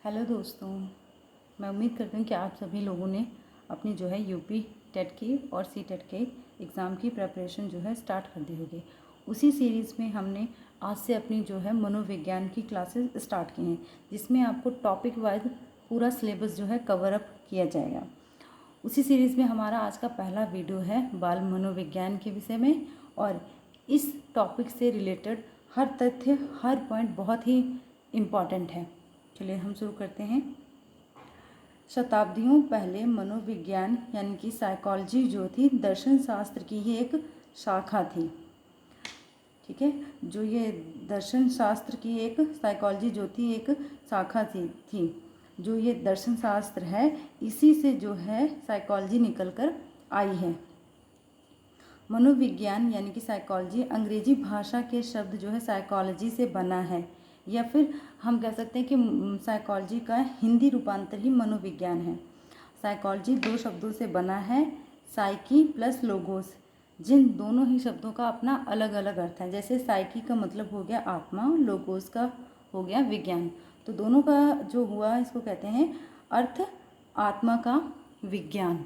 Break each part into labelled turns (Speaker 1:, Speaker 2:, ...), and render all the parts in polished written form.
Speaker 1: Hello दोस्तों, मैं उम्मीद करती हूँ कि आप सभी लोगों ने अपनी जो है यूपी टेट की और सी टेट के एग्ज़ाम की प्रिपरेशन जो है स्टार्ट कर दी होगी। उसी सीरीज़ में हमने आज से अपनी जो है मनोविज्ञान की क्लासेस स्टार्ट की हैं, जिसमें आपको टॉपिक वाइज पूरा सिलेबस जो है कवर अप किया जाएगा। उसी सीरीज़ में हमारा आज का पहला वीडियो है बाल मनोविज्ञान के विषय में, और इस टॉपिक से रिलेटेड हर तथ्य, हर पॉइंट बहुत ही इम्पॉर्टेंट है। चलिए हम शुरू करते हैं। शताब्दियों पहले मनोविज्ञान यानी कि साइकोलॉजी जो थी दर्शन शास्त्र की ही एक शाखा थी। ठीक है, जो ये दर्शन शास्त्र की एक साइकोलॉजी जो थी एक शाखा थी। जो ये दर्शन शास्त्र है इसी से जो है साइकोलॉजी निकल कर आई है। मनोविज्ञान यानी कि साइकोलॉजी अंग्रेजी भाषा के शब्द जो है साइकोलॉजी से बना है, या फिर हम कह सकते हैं कि साइकोलॉजी का हिंदी रूपांतर ही मनोविज्ञान है। साइकोलॉजी दो शब्दों से बना है, साइकी प्लस लोगोस, जिन दोनों ही शब्दों का अपना अलग अलग अर्थ है। जैसे साइकी का मतलब हो गया आत्मा, लोगोस का हो गया विज्ञान, तो दोनों का जो हुआ इसको कहते हैं अर्थ आत्मा का विज्ञान।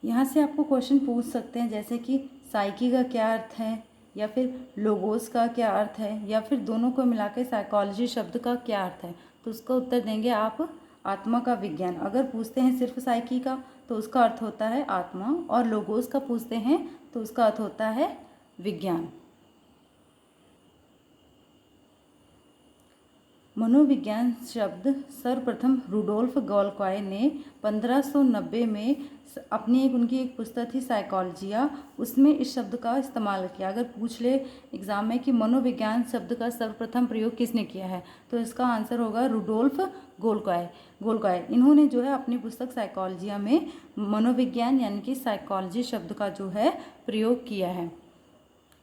Speaker 1: यहाँ से आपको क्वेश्चन पूछ सकते हैं जैसे कि साइकी का क्या अर्थ है, या फिर लोगोस का क्या अर्थ है, या फिर दोनों को मिलाकर साइकोलॉजी शब्द का क्या अर्थ है। तो उसका उत्तर देंगे आप आत्मा का विज्ञान। अगर पूछते हैं सिर्फ साइकी का तो उसका अर्थ होता है आत्मा, और लोगोस का पूछते हैं तो उसका अर्थ होता है विज्ञान। मनोविज्ञान शब्द सर्वप्रथम रुडोल्फ गोल्क्वाय ने 1590 में अपनी उनकी एक पुस्तक थी साइकोलॉजिया, उसमें इस शब्द का इस्तेमाल किया। अगर पूछ ले एग्जाम में कि मनोविज्ञान शब्द का सर्वप्रथम प्रयोग किसने किया है, तो इसका आंसर होगा रुडोल्फ गोल्क्वाय। इन्होंने जो है अपनी पुस्तक साइकोलॉजिया में मनोविज्ञान यानी कि साइकोलॉजी शब्द का जो है प्रयोग किया है।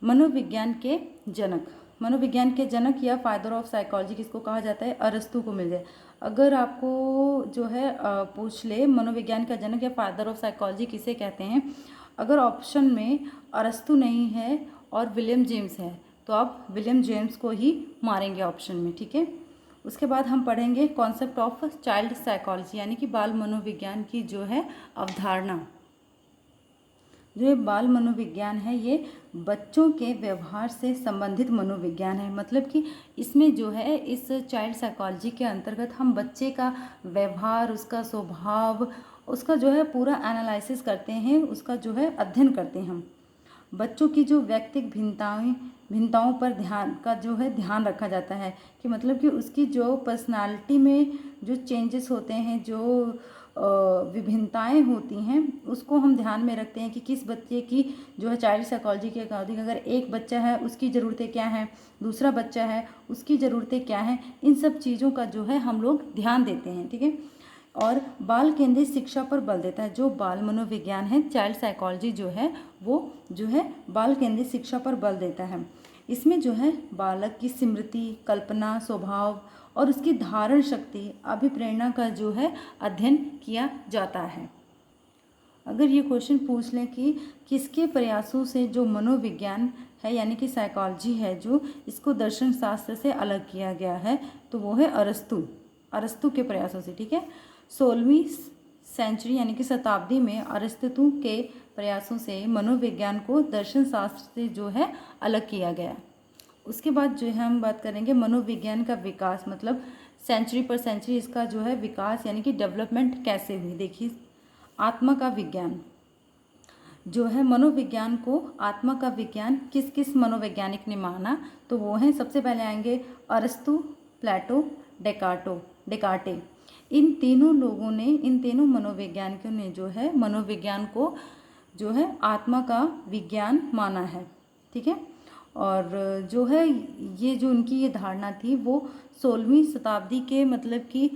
Speaker 1: मनोविज्ञान के जनक या फादर ऑफ साइकोलॉजी किसको कहा जाता है? अरस्तु को मिल जाए। अगर आपको जो है पूछ ले मनोविज्ञान का जनक या फादर ऑफ साइकोलॉजी किसे कहते हैं, अगर ऑप्शन में अरस्तु नहीं है और विलियम जेम्स है तो आप विलियम जेम्स को ही मारेंगे ऑप्शन में। ठीक है, उसके बाद हम पढ़ेंगे कॉन्सेप्ट ऑफ चाइल्ड साइकोलॉजी यानी कि बाल मनोविज्ञान की जो है अवधारणा। जो ये बाल मनोविज्ञान है ये बच्चों के व्यवहार से संबंधित मनोविज्ञान है। मतलब कि इसमें जो है इस चाइल्ड साइकोलॉजी के अंतर्गत हम बच्चे का व्यवहार, उसका स्वभाव, उसका जो है पूरा एनालिसिस करते हैं, उसका जो है अध्ययन करते हैं हम। बच्चों की जो व्यक्तिगत भिन्नताओं पर ध्यान रखा जाता है कि मतलब कि उसकी जो पर्सनालिटी में जो चेंजेस होते हैं, जो विभिन्नताएं होती हैं, उसको हम ध्यान में रखते हैं कि किस बच्चे की जो है चाइल्ड साइकोलॉजी के अकॉर्डिंग अगर एक बच्चा है उसकी ज़रूरतें क्या हैं, दूसरा बच्चा है उसकी ज़रूरतें क्या हैं, इन सब चीज़ों का जो है हम लोग ध्यान देते हैं। ठीक है, और बाल केंद्रित शिक्षा पर बल देता है। जो बाल मनोविज्ञान है, चाइल्ड साइकोलॉजी जो है वो जो है बाल केंद्रित शिक्षा पर बल देता है। इसमें जो है बालक की स्मृति, कल्पना, स्वभाव और उसकी धारण शक्ति, अभिप्रेरणा का जो है अध्ययन किया जाता है। अगर ये क्वेश्चन पूछ लें कि किसके प्रयासों से जो मनोविज्ञान है यानी कि साइकोलॉजी है जो इसको दर्शन शास्त्र से अलग किया गया है, तो वो है अरस्तु के प्रयासों से। ठीक है, 16वीं सेंचुरी यानी कि शताब्दी में अरस्तु के प्रयासों से मनोविज्ञान को दर्शन शास्त्र से जो है अलग किया गया। उसके बाद जो है हम बात करेंगे मनोविज्ञान का विकास, मतलब सेंचुरी पर सेंचुरी इसका जो है विकास यानी कि डेवलपमेंट कैसे हुई। देखिए, आत्मा का विज्ञान जो है, मनोविज्ञान को आत्मा का विज्ञान किस किस मनोवैज्ञानिक ने माना, तो वो हैं सबसे पहले आएंगे अरस्तु, प्लेटो, डेकार्टे। इन तीनों मनोवैज्ञानिकों ने जो है मनोविज्ञान को जो है आत्मा का विज्ञान माना है। ठीक है, और जो है ये जो उनकी ये धारणा थी वो 16वीं शताब्दी के मतलब कि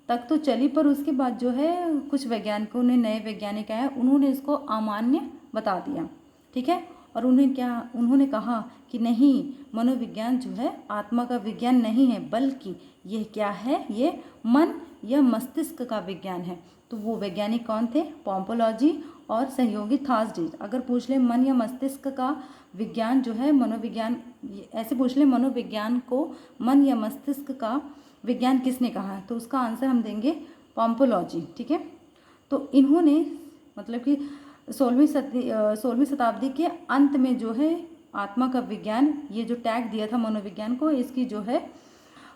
Speaker 1: तक तो चली, पर उसके बाद जो है कुछ वैज्ञानिकों ने, नए वैज्ञानिक आए, उन्होंने इसको अमान्य बता दिया। ठीक है, और उन्होंने कहा कि नहीं, मनोविज्ञान जो है आत्मा का विज्ञान नहीं है, बल्कि ये क्या है, ये मन या मस्तिष्क का विज्ञान है। तो वो वैज्ञानिक कौन थे? पोम्पोलॉजी और सहयोगी थार्सडीज। अगर पूछ ले मन या मस्तिष्क का विज्ञान जो है मनोविज्ञान ऐसे पूछ ले मनोविज्ञान को मन या मस्तिष्क का विज्ञान किसने कहा है, तो उसका आंसर हम देंगे पॉम्पोलॉजी। ठीक है, तो इन्होंने मतलब कि 16वीं शताब्दी के अंत में जो है आत्मा का विज्ञान, ये जो टैग दिया था मनोविज्ञान को, इसकी जो है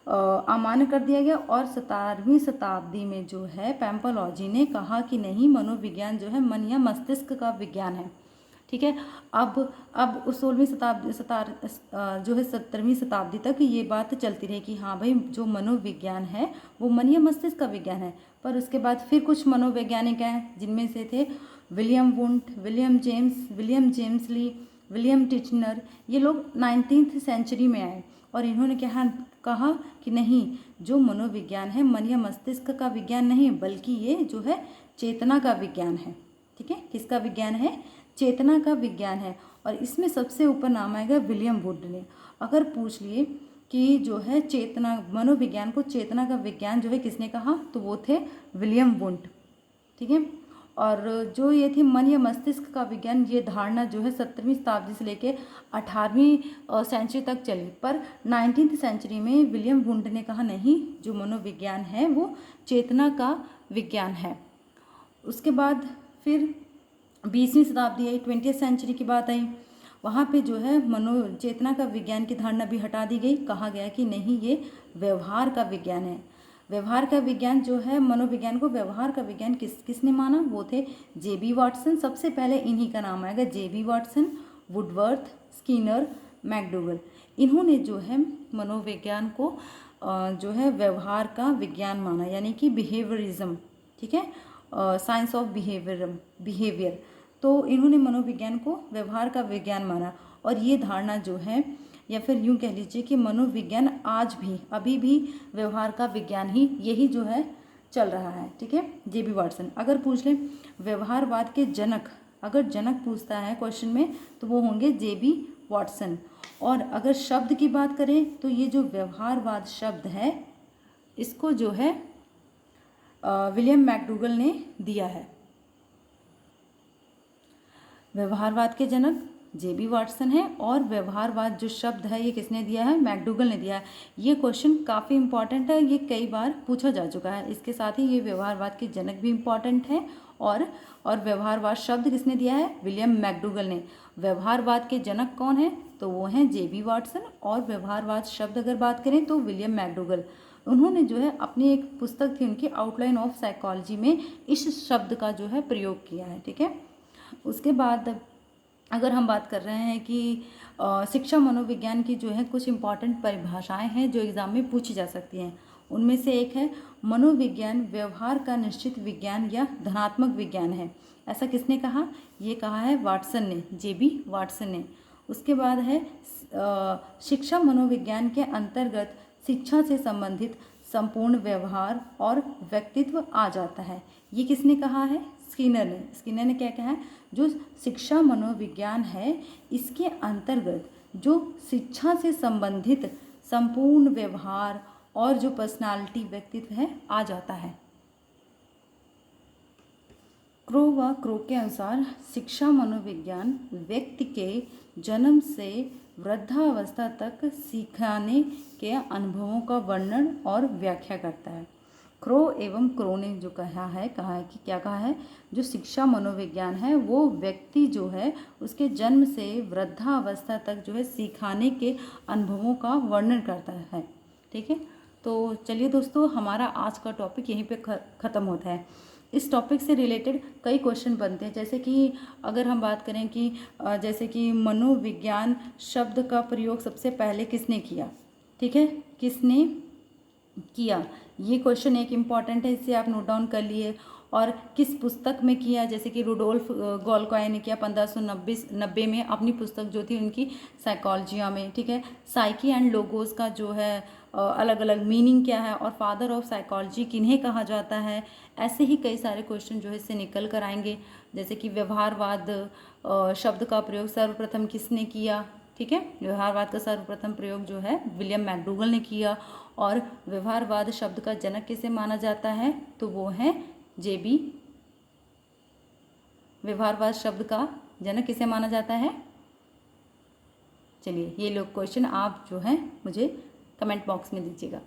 Speaker 1: अमान्य कर दिया गया। और 17वीं शताब्दी में जो है पैम्पोलॉजी ने कहा कि नहीं, मनोविज्ञान जो है मन या मस्तिष्क का विज्ञान है। ठीक है, अब उस 16वीं शताब्दी जो है 17वीं शताब्दी तक ये बात चलती रही कि हाँ भाई, जो मनोविज्ञान है वो मन या मस्तिष्क का विज्ञान है। पर उसके बाद फिर कुछ मनोवैज्ञानिक हैं, जिनमें से थे विलियम वुंट, विलियम जेम्स ली, विलियम टिचनर। ये लोग 19वीं सेंचुरी में आए और इन्होंने क्या कहा कि नहीं, जो मनोविज्ञान है मन या मस्तिष्क का विज्ञान नहीं, बल्कि ये जो है चेतना का विज्ञान है। ठीक है, किसका विज्ञान है? चेतना का विज्ञान है। और इसमें सबसे ऊपर नाम आएगा विलियम वुड ने। अगर पूछ लिए कि जो है चेतना, मनोविज्ञान को चेतना का विज्ञान जो है किसने कहा, तो वो थे विलियम वुंट। ठीक है, और जो ये थी मन या मस्तिष्क का विज्ञान, ये धारणा जो है 17वीं शताब्दी से लेके 18वीं सेंचुरी तक चली। पर 19वीं सेंचुरी में विलियम वुंट ने कहा नहीं, जो मनोविज्ञान है वो चेतना का विज्ञान है। उसके बाद फिर 20वीं शताब्दी आई, 20वीं सेंचुरी की बात आई, वहाँ पे जो है चेतना का विज्ञान की धारणा भी हटा दी गई। कहा गया कि नहीं, ये व्यवहार का विज्ञान है। व्यवहार का विज्ञान जो है, मनोविज्ञान को व्यवहार का विज्ञान किसने माना, वो थे जेबी वाटसन। सबसे पहले इन्हीं का नाम आएगा, जेबी वाटसन, वुडवर्थ, स्किनर, मैकडूगल। इन्होंने जो है मनोविज्ञान को जो है व्यवहार का विज्ञान माना, यानी कि बिहेवियरिज्म। ठीक है, साइंस ऑफ बिहेवियर। तो इन्होंने मनोविज्ञान को व्यवहार का विज्ञान माना। और ये धारणा जो है, या फिर यूँ कह लीजिए कि मनोविज्ञान आज भी, अभी भी व्यवहार का विज्ञान ही यही जो है चल रहा है। ठीक है, जेबी वाटसन। अगर पूछ लें व्यवहारवाद के जनक, अगर जनक पूछता है क्वेश्चन में, तो वो होंगे जेबी वाटसन। और अगर शब्द की बात करें तो ये जो व्यवहारवाद शब्द है, इसको जो है विलियम मैकडूगल ने दिया है। व्यवहारवाद के जनक जेबी वाटसन है, और व्यवहारवाद जो शब्द है ये किसने दिया है? मैकडूगल ने दिया है। ये क्वेश्चन काफ़ी इंपॉर्टेंट है, ये कई बार पूछा जा चुका है। इसके साथ ही ये व्यवहारवाद के जनक भी इम्पॉर्टेंट है। और व्यवहारवाद शब्द किसने दिया है? विलियम मैकडूगल ने। व्यवहारवाद के जनक कौन है? तो वो हैं जेबी वाटसन। और व्यवहारवाद शब्द अगर बात करें तो विलियम मैकडूगल। उन्होंने जो है अपनी एक पुस्तक थी उनकी, आउटलाइन ऑफ साइकोलॉजी में इस शब्द का जो है प्रयोग किया है। ठीक है, उसके बाद अगर हम बात कर रहे हैं कि शिक्षा मनोविज्ञान की जो है कुछ इम्पॉर्टेंट परिभाषाएं हैं जो एग्ज़ाम में पूछी जा सकती हैं। उनमें से एक है मनोविज्ञान व्यवहार का निश्चित विज्ञान या धनात्मक विज्ञान है। ऐसा किसने कहा? ये कहा है वाटसन ने, जेबी वाटसन ने। उसके बाद है शिक्षा मनोविज्ञान के अंतर्गत शिक्षा से संबंधित संपूर्ण व्यवहार और व्यक्तित्व आ जाता है। ये किसने कहा है? स्किनर ने। स्किनर ने क्या कहा है? जो शिक्षा मनोविज्ञान है, इसके अंतर्गत जो शिक्षा से संबंधित संपूर्ण व्यवहार और जो पर्सनालिटी व्यक्तित्व है आ जाता है। क्रो के अनुसार शिक्षा मनोविज्ञान व्यक्ति के जन्म से वृद्धावस्था तक सीखने के अनुभवों का वर्णन और व्याख्या करता है। क्रो एवं क्रो ने जो कहा है कि क्या कहा है? जो शिक्षा मनोविज्ञान है वो व्यक्ति जो है उसके जन्म से वृद्धावस्था तक जो है सिखाने के अनुभवों का वर्णन करता है। ठीक है, तो चलिए दोस्तों, हमारा आज का टॉपिक यहीं पे ख़त्म होता है। इस टॉपिक से रिलेटेड कई क्वेश्चन बनते हैं, जैसे कि अगर हम बात करें कि जैसे कि मनोविज्ञान शब्द का प्रयोग सबसे पहले किसने किया? ठीक है, किसने किया? ये क्वेश्चन एक इम्पॉर्टेंट है, इसे आप नोट डाउन कर लिए। और किस पुस्तक में किया? जैसे कि रुडोल्फ गोल्काय ने किया 1590 में, अपनी पुस्तक जो थी उनकी साइकोलॉजिया में। ठीक है, साइकी एंड लोगोस का जो है अलग अलग मीनिंग क्या है, और फादर ऑफ साइकोलॉजी किन्हें कहा जाता है। ऐसे ही कई सारे क्वेश्चन जो है इससे निकल कर आएंगे। जैसे कि व्यवहारवाद शब्द का प्रयोग सर्वप्रथम किसने किया? ठीक है, व्यवहारवाद का सर्वप्रथम प्रयोग जो है विलियम मैकडूगल ने किया। और व्यवहारवाद शब्द का जनक किसे माना जाता है? तो वो है जेबी। व्यवहारवाद शब्द का जनक किसे माना जाता है? चलिए ये लोग क्वेश्चन आप जो है मुझे कमेंट बॉक्स में दीजिएगा।